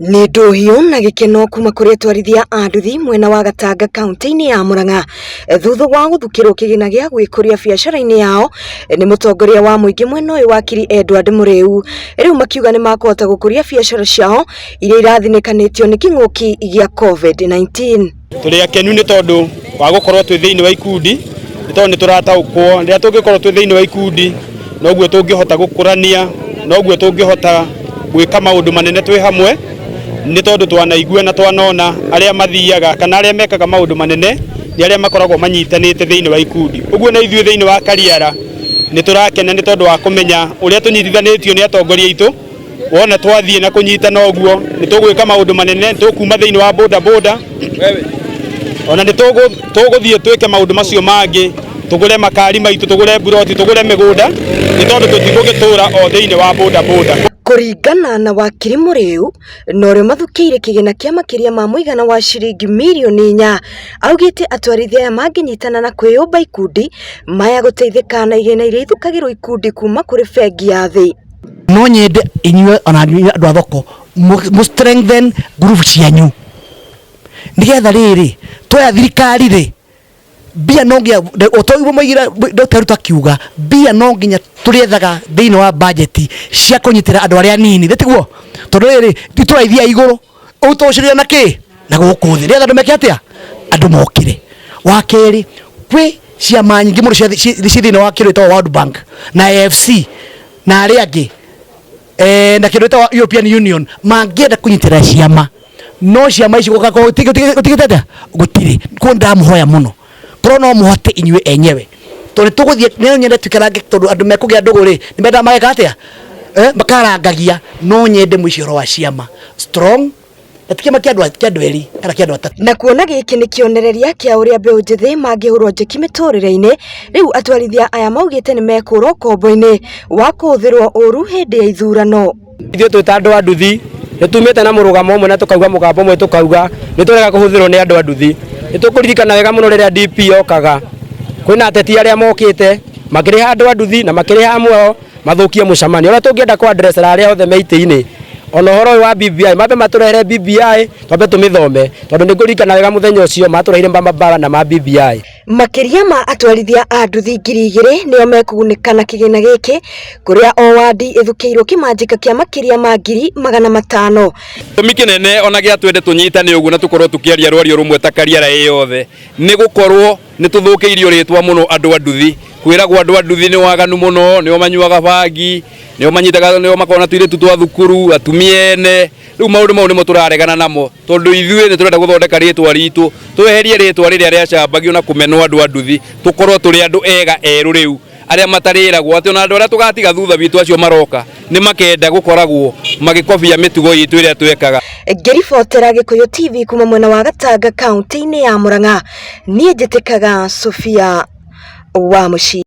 Nĩ ndohio na gĩkeno kuma kũrĩ atwarithia a nduthi mwena wa Gatanga kaunti-inĩ ya Murang'a thutha wa gũthukĩrwo kĩgĩna gĩa gwĩkũria biacara-inĩ yao nĩ mũtongoria wa mũingĩ mwena ũyũ wakiri Edward Mũrĩu. Rĩu makiuga nĩ makũhota gũkũria biacara ciao iria irathinĩkanĩtio nĩ kĩng'ũki gĩa COVID-19. Tũrĩ akenu nĩ tondũ wa gũkorwo twĩ thĩinĩ wa ikundi, nĩ tondũ nĩ tũrataũkwo rĩrĩa tũngĩkorwo twĩ thĩinĩ wa ikundi noguo tũngĩhota gũkũrania, noguo tũngĩhota gwĩka maũndũ manene twĩ hamwe, nĩ tondũ twanaigua na twanona arĩa mathiaga kana arĩa mekaga maũndũ manene nĩ arĩa makoragwo manyitanĩte thĩinĩ wa ikundi. Ũguo na ithuĩ thĩinĩ wa Kariara nĩ tũrakena nĩ tondũ wa kũmenya ũrĩa tũnyitithanĩtio nĩ atongoria aitũ. Wona twathiĩ na kũnyitana ũguo nĩ tũgwĩka maũndũ manene, nĩ tũkuma thĩinĩ wa boda ona nĩ tũgũthiĩ twĩke maũndũ macio mangĩ, tũgũre makari maitũ, tũgũre buroti, tũgũre mĩgũnda, nĩ tondũ tũtigũgĩtũra o thĩinĩ wa boda. Kũringana na wakiri Mũrĩu, no rĩo mathukĩire kĩgĩna kĩa makĩria ma mũigana wa ciringi mirioni 4, augĩte atwarithia aya mangĩnyitana na kwĩyũmba ikundi maya gũteithĩka na igĩna iria ithukagĩrwo ikundi kuma kũrĩ bengi ya thĩ. No nyende inyuĩ ona andũ a thoko mu strengthen group cianyu nigetha rĩrĩ twoya thirikari rĩ bia no nginya otoigwo maigira Dr. Ruto akiuga bia no nginya tũrĩethaga thĩinĩ wa budget cia kũnyitĩra andũ arĩa nini tiguo, tondũ rĩrĩ tũraithia igũrũ ũtũcĩrĩra na kĩ na gũkũ thĩ rĩetha andũ meke atĩa andũ mokire. Wa kerĩ kwĩ ciama nyingĩ mũno ci thĩinĩ wa kĩrĩa gĩtagwo World Bank na AFC na arĩa angĩ na kĩrĩa gĩtagwo European Union mangĩenda kũnyitĩra ciama, no ciama ici gũtigĩte gũtirĩ. Kwa ndamuhoya mũno korwo no mũhote inyuĩ enyewe tondũ tũgũthiĩ nĩ nyende twĩkarange tondũ andũ mekũgĩa ndũgũ rĩ nĩ menda mageka atĩa makarangagia. No nyende mũicoro wa ciama strong atikĩma kĩandũ eri kana kĩandũ atatũ. Na kuona gĩkĩ nĩ kĩonereria kĩa ũrĩa mbeũ njĩthĩ mangĩhũrwo njeki mĩtũrĩre-inĩ, rĩu atwarithia aya maugĩte nĩ mekũrwo kombo-inĩ wa kũhũthĩrwo ũru hĩndĩ ya ithurano. Ithuĩ twĩ ta andũ a nduthi nĩ tumĩte na mũrũgamo ũmwe na tũkauga mũgambo ũmwe tũkauga nĩ tũrega kũhũthĩrwo nĩ andũ a nduthi. Nĩ tũkũririkana wega mũno rĩrĩa DP yokaga kwĩna ateti arĩa mokĩte makĩrĩha andũ a nduthi na makĩrĩha amwe mathũkie mũcemanio ũrĩa tũngĩenda kwa address arĩa othe meitĩ-inĩ. Ona ũhoro wa BBI mambe matũrehere BBI twambe tũmĩthome tondũ nĩ ngũririkana wega mũthenya ũcio matũrehere mabara na ma BBI. Makĩria ma atwarithia a nduthi 2,000 nĩo mekũgunĩka na kĩgĩna gĩkĩ, kũrĩa o wadi ĩthukĩirwo kĩmanjĩka kĩa makĩria ma 500,000. Tũmi kĩnene ona gĩa twende tũnyitane ũguo na tũkorwo tũkĩaria rwario rũmwe ta Kariara yothe nĩ gũkorwo nĩ tũthũkĩirio rĩtwa mũno andũ a nduthi. Kwĩragwo andũ a nduthi nĩ waganu mũno, nĩo manyuaga bangi, nĩo manyitaga, nĩo makona tũirĩtu twa thukuru, atumia ene. Rĩu maũndũ mau nĩmo tũraregana namo tondũ ithuĩ nĩ tũrenda gũthondeka rĩtwa ritũ, tweherie rĩtwa rĩrĩa rĩacambagio na kũmenwo andũ a nduthi, tũkorwo tũrĩ andũ ega erũ rĩu arĩa matarĩragwo atĩ ona andũ arĩa tũgatiga thutha witũ acio maroka nĩ makenda gũkoragwo magĩkobia mĩtugo itũ ĩrĩa twekaga. Ngĩribotera Gĩkũyũ TV kuma mwena wa Gatanga kaunti-inĩ ya Murang'a, niĩ njĩtĩkaga Sophia wa Mũciĩ.